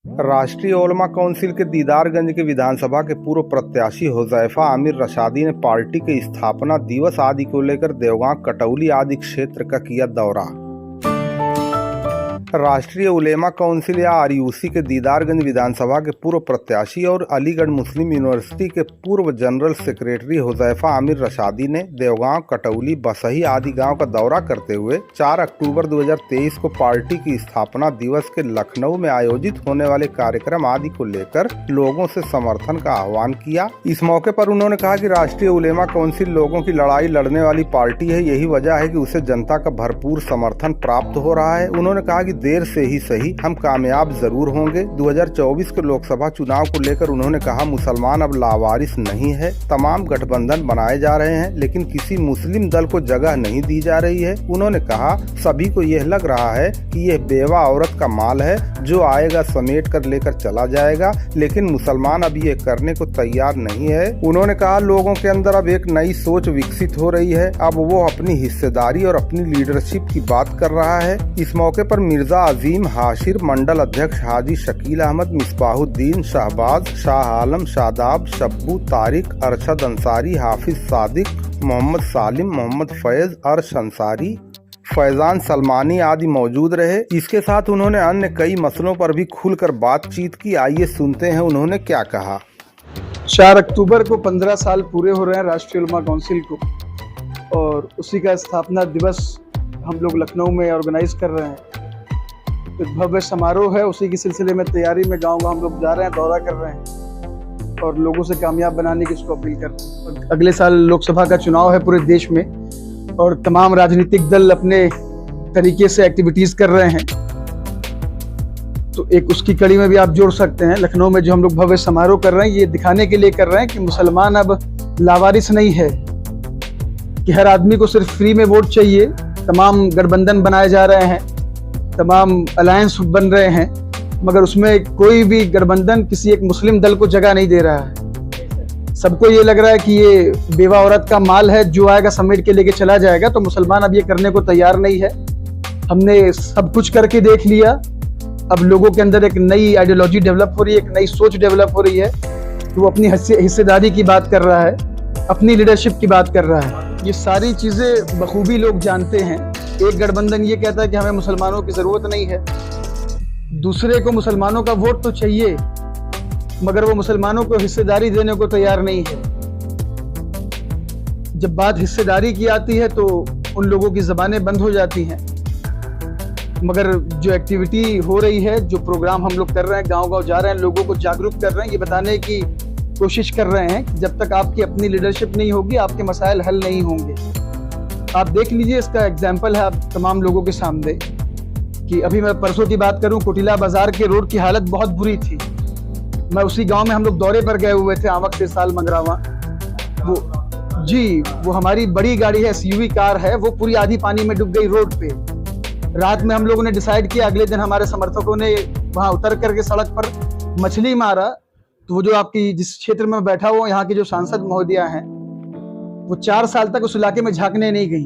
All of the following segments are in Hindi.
राष्ट्रीय उलमा काउंसिल के दीदारगंज के विधानसभा के पूर्व प्रत्याशी हुज़ैफा आमिर रशादी ने पार्टी के स्थापना दिवस आदि को लेकर देवगांव, कटौली आदि क्षेत्र का किया दौरा। राष्ट्रीय उलेमा काउंसिल या आरयूसी के दीदारगंज विधानसभा के पूर्व प्रत्याशी और अलीगढ़ मुस्लिम यूनिवर्सिटी के पूर्व जनरल सेक्रेटरी हुज़ैफा आमिर रशादी ने देवगांव, कटौली, बसही आदि गांव का दौरा करते हुए 4 अक्टूबर 2023 को पार्टी की स्थापना दिवस के लखनऊ में आयोजित होने वाले कार्यक्रम आदि को लेकर लोगों से समर्थन का आह्वान किया। इस मौके पर उन्होंने कहा कि राष्ट्रीय उलेमा काउंसिल लोगों की लड़ाई लड़ने वाली पार्टी है, यही वजह है कि उसे जनता का भरपूर समर्थन प्राप्त हो रहा है। उन्होंने कहा कि देर से ही सही हम कामयाब जरूर होंगे। 2024 के लोकसभा चुनाव को लेकर उन्होंने कहा, मुसलमान अब लावारिस नहीं है, तमाम गठबंधन बनाए जा रहे हैं लेकिन किसी मुस्लिम दल को जगह नहीं दी जा रही है। उन्होंने कहा, सभी को यह लग रहा है कि यह बेवा औरत का माल है, जो आएगा समेट कर लेकर चला जाएगा, लेकिन मुसलमान अब ये करने को तैयार नहीं है। उन्होंने कहा, लोगों के अंदर अब एक नई सोच विकसित हो रही है, अब वो अपनी हिस्सेदारी और अपनी लीडरशिप की बात कर रहा है। इस मौके पर मिर्जा अजीम हाशिर, मंडल अध्यक्ष हाजी शकील अहमद, मिसबाहुद्दीन, शहबाज, शाह आलम, शादाब, शब्बू, तारिक, अरशद अंसारी, हाफिज सादिक, मोहम्मद सालिम, मोहम्मद फैज, अर्श अंसारी, फैजान सलमानी आदि मौजूद रहे। इसके साथ उन्होंने अन्य कई मसलों पर भी खुलकर बातचीत की। आइए सुनते हैं उन्होंने क्या कहा। 4 अक्टूबर को 15 साल पूरे हो रहे हैं राष्ट्रीय उलमा काउंसिल को, और उसी का स्थापना दिवस हम लोग लखनऊ में ऑर्गेनाइज कर रहे हैं। एक भव्य समारोह है, उसी के सिलसिले में तैयारी में गाँव हम लोग जा रहे हैं, दौरा कर रहे हैं और लोगों से कामयाब बनाने की इसको अपील कर रहे हैं। अगले साल लोकसभा का चुनाव है पूरे देश में, और तमाम राजनीतिक दल अपने तरीके से एक्टिविटीज कर रहे हैं, तो एक उसकी कड़ी में भी आप जोड़ सकते हैं। लखनऊ में जो हम लोग भव्य समारोह कर रहे हैं, ये दिखाने के लिए कर रहे हैं कि मुसलमान अब लावारिस नहीं है, कि हर आदमी को सिर्फ फ्री में वोट चाहिए। तमाम गठबंधन बनाए जा रहे हैं, तमाम अलायंस बन रहे हैं, मगर उसमें कोई भी गठबंधन किसी एक मुस्लिम दल को जगह नहीं दे रहा है। सबको ये लग रहा है कि ये बेवा औरत का माल है, जो आएगा समेट के लेके चला जाएगा। तो मुसलमान अब ये करने को तैयार नहीं है। हमने सब कुछ करके देख लिया, अब लोगों के अंदर एक नई आइडियोलॉजी डेवलप हो रही है, एक नई सोच डेवलप हो रही है। तो वो अपनी हिस्सेदारी की बात कर रहा है, अपनी लीडरशिप की बात कर रहा है। ये सारी चीज़ें बखूबी लोग जानते हैं। एक गठबंधन ये कहता है कि हमें मुसलमानों की ज़रूरत नहीं है, दूसरे को मुसलमानों का वोट तो चाहिए, मगर वो मुसलमानों को हिस्सेदारी देने को तैयार नहीं है। जब बात हिस्सेदारी की आती है तो उन लोगों की ज़बानें बंद हो जाती हैं। मगर जो एक्टिविटी हो रही है, जो प्रोग्राम हम लोग कर रहे हैं, गांव-गांव जा रहे हैं, लोगों को जागरूक कर रहे हैं, ये बताने की कोशिश कर रहे हैं कि जब तक आपकी अपनी लीडरशिप नहीं होगी, आपके मसाइल हल नहीं होंगे। आप देख लीजिए, इसका एग्जाम्पल है आप तमाम लोगों के सामने कि अभी मैं परसों की बात करूं, कोटिला बाजार के रोड की हालत बहुत बुरी थी। मैं उसी गांव में हम लोग दौरे पर गए हुए थे, आवक से साल मंगरावा। वो हमारी बड़ी गाड़ी है, एसयूवी कार है, वो पूरी आधी पानी में डूब गई रोड पे। रात में हम लोगों ने डिसाइड किया, अगले दिन हमारे समर्थकों ने वहां उतर करके सड़क पर मछली मारा। तो वो जो आपकी जिस क्षेत्र में बैठा हुआ, यहाँ की जो सांसद महोदया हैं, वो 4 साल तक उस इलाके में झांकने नहीं गई।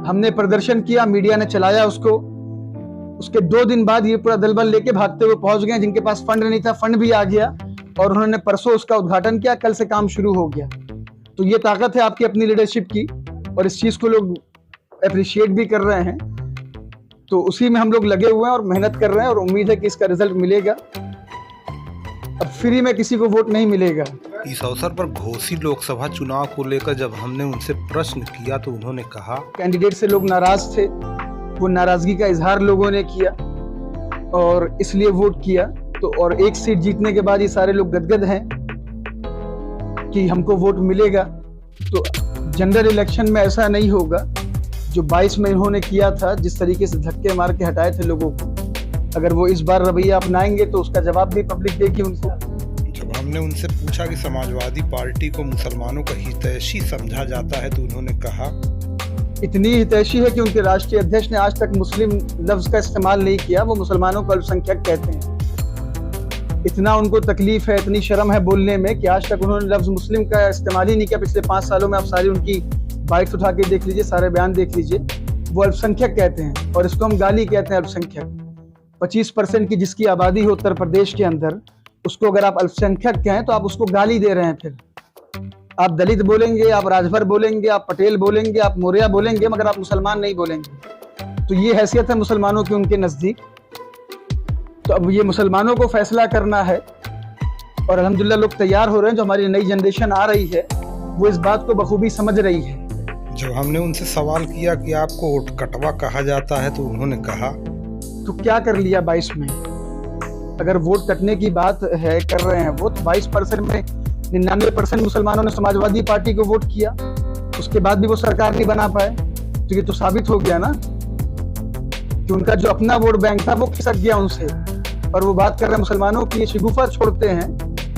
हमने प्रदर्शन किया, मीडिया ने चलाया उसको। उसके 2 दिन बाद ये पूरा दल बल लेके भागते हुए पहुंच गए। जिनके पास फंड नहीं था, फंड भी आ गया और उन्होंने परसों उसका उद्घाटन किया, कल से काम शुरू हो गया। तो ये ताकत है आपकी अपनी लीडरशिप की, और इस चीज को लोग अप्रिशिएट भी कर रहे हैं। तो उसी में हम लोग लगे हुए हैं और मेहनत कर रहे हैं, और उम्मीद है कि इसका रिजल्ट मिलेगा। अब फ्री में किसी को वोट नहीं मिलेगा। इस अवसर पर घोसी लोकसभा चुनाव को लेकर जब हमने उनसे प्रश्न किया तो उन्होंने कहा, कैंडिडेट से लोग नाराज थे, वो नाराजगी का इजहार लोगों ने किया और इसलिए वोट किया। तो और एक सीट जीतने के बाद ये सारे लोग गदगद हैं कि हमको वोट मिलेगा। तो जनरल इलेक्शन में ऐसा नहीं होगा जो 22 में इन्होंने किया था, जिस तरीके से धक्के मार के हटाए थे लोगों को। अगर वो इस बार रवैया अपनाएंगे तो उसका जवाब भी पब्लिक देगी उनको। जब हमने उनसे पूछा कि समाजवादी पार्टी को मुसलमानों का हितैषी समझा जाता है तो उन्होंने कहा, इतनी हितैषी है कि उनके राष्ट्रीय अध्यक्ष ने आज तक मुस्लिम लफ्ज का इस्तेमाल नहीं किया, वो मुसलमानों को अल्पसंख्यक कहते हैं। इतना उनको तकलीफ है, इतनी शर्म है बोलने में कि आज तक उन्होंने लफ्ज मुस्लिम का इस्तेमाल ही नहीं किया। पिछले 5 सालों में आप सारी उनकी बाइट्स उठा के देख लीजिए, सारे बयान देख लीजिए, वो अल्पसंख्यक कहते हैं और इसको हम गाली कहते हैं, अल्पसंख्यक। 25% की जिसकी आबादी हो उत्तर प्रदेश के अंदर, उसको अगर आप अल्पसंख्यक कहें तो आप उसको गाली दे रहे हैं। फिर आप दलित बोलेंगे, आप राजभर बोलेंगे, आप पटेल बोलेंगे, आप मौर्य बोलेंगे, मगर आप मुसलमान नहीं बोलेंगे। तो ये हैसियत है मुसलमानों की उनके नज़दीक। तो अब ये मुसलमानों को फैसला करना है और अल्हम्दुलिल्लाह लोग तैयार हो रहे हैं। जो हमारी नई जनरेशन आ रही है वो इस बात को बखूबी समझ रही है। जब हमने उनसे सवाल किया कि आपको वोट कटवा कहा जाता है तो उन्होंने कहा, तो क्या कर लिया 22 में? अगर वोट कटने की बात है कर रहे हैं वो, तो 22% में 99% मुसलमानों ने समाजवादी पार्टी को वोट किया, उसके बाद भी वो सरकार नहीं बना पाए। तो ये तो साबित हो गया ना कि उनका जो अपना वोट बैंक था वो खिसक गया उनसे। और वो बात कर रहे हैं मुसलमानों की, ये शिगुफा छोड़ते हैं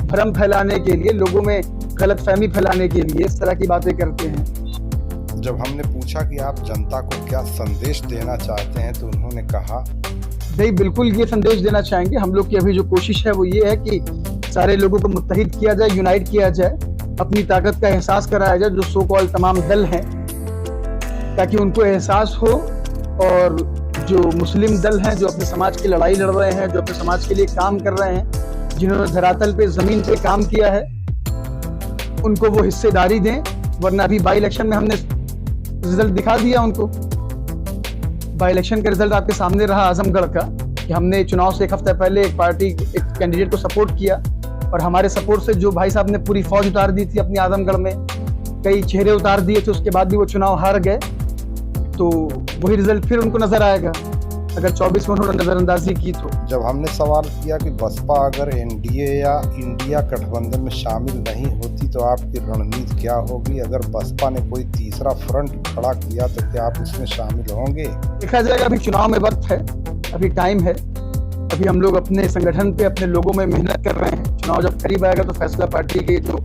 भ्रम फैलाने के लिए, लोगों में गलतफहमी फैलाने के लिए इस तरह की बातें करते हैं। जब हमने पूछा कि आप जनता को क्या संदेश देना चाहते हैं तो उन्होंने कहा, नहीं, बिल्कुल ये संदेश देना चाहेंगे। हम लोग की अभी जो कोशिश है वो ये है कि सारे लोगों को मुत्तहिद किया जाए, यूनाइट किया जाए, अपनी ताकत का एहसास कराया जाए, जो सो कॉल्ड तमाम दल हैं, ताकि उनको एहसास हो। और जो मुस्लिम दल हैं जो अपने समाज की लड़ाई लड़ रहे हैं, जो अपने समाज के लिए काम कर रहे हैं, जिन्होंने धरातल पे ज़मीन पे काम किया है, उनको वो हिस्सेदारी दें। वरना अभी बाई इलेक्शन में हमने रिजल्ट दिखा दिया उनको। बाई इलेक्शन का रिजल्ट आपके सामने रहा आजमगढ़ का, कि हमने चुनाव से एक हफ्ता पहले एक कैंडिडेट को सपोर्ट किया और हमारे सपोर्ट से जो भाई साहब ने पूरी फौज उतार दी थी अपनी आजमगढ़ में, कई चेहरे उतार दिए थे, उसके बाद भी वो चुनाव हार गए। तो वही रिजल्ट फिर उनको नजर आएगा अगर 24 में उन्होंने नजरअंदाजी की तो। जब हमने सवाल किया कि बसपा अगर एनडीए या इंडिया गठबंधन में शामिल नहीं होती तो आपकी रणनीति क्या होगी, अगर बसपा ने कोई तीसरा फ्रंट खड़ा किया तो क्या आप उसमें शामिल होंगे? देखा जाएगा, अभी चुनाव में वक्त है, अभी टाइम है। अभी हम लोग अपने संगठन पे अपने लोगों में मेहनत कर रहे हैं। चुनाव जब करीब आएगा तो फैसला पार्टी के जो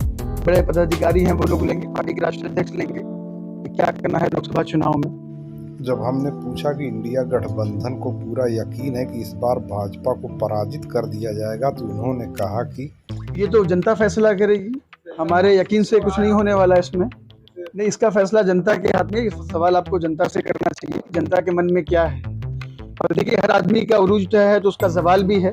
बड़े पदाधिकारी हैं वो लोग लेंगे, पार्टी के राष्ट्रीय अध्यक्ष लेंगे कि क्या करना है लोकसभा चुनाव में। जब हमने पूछा कि इंडिया गठबंधन को पूरा यकीन है कि इस बार भाजपा को पराजित कर दिया जाएगा तो उन्होंने कहा कि ये तो जनता फैसला करेगी, हमारे यकीन से कुछ नहीं होने वाला है इसमें। नहीं, इसका फैसला जनता के हाथ में। ये सवाल आपको जनता से करना चाहिए, जनता के मन में क्या है। और देखिए, हर आदमी का उरूज है तो उसका जवाल भी है।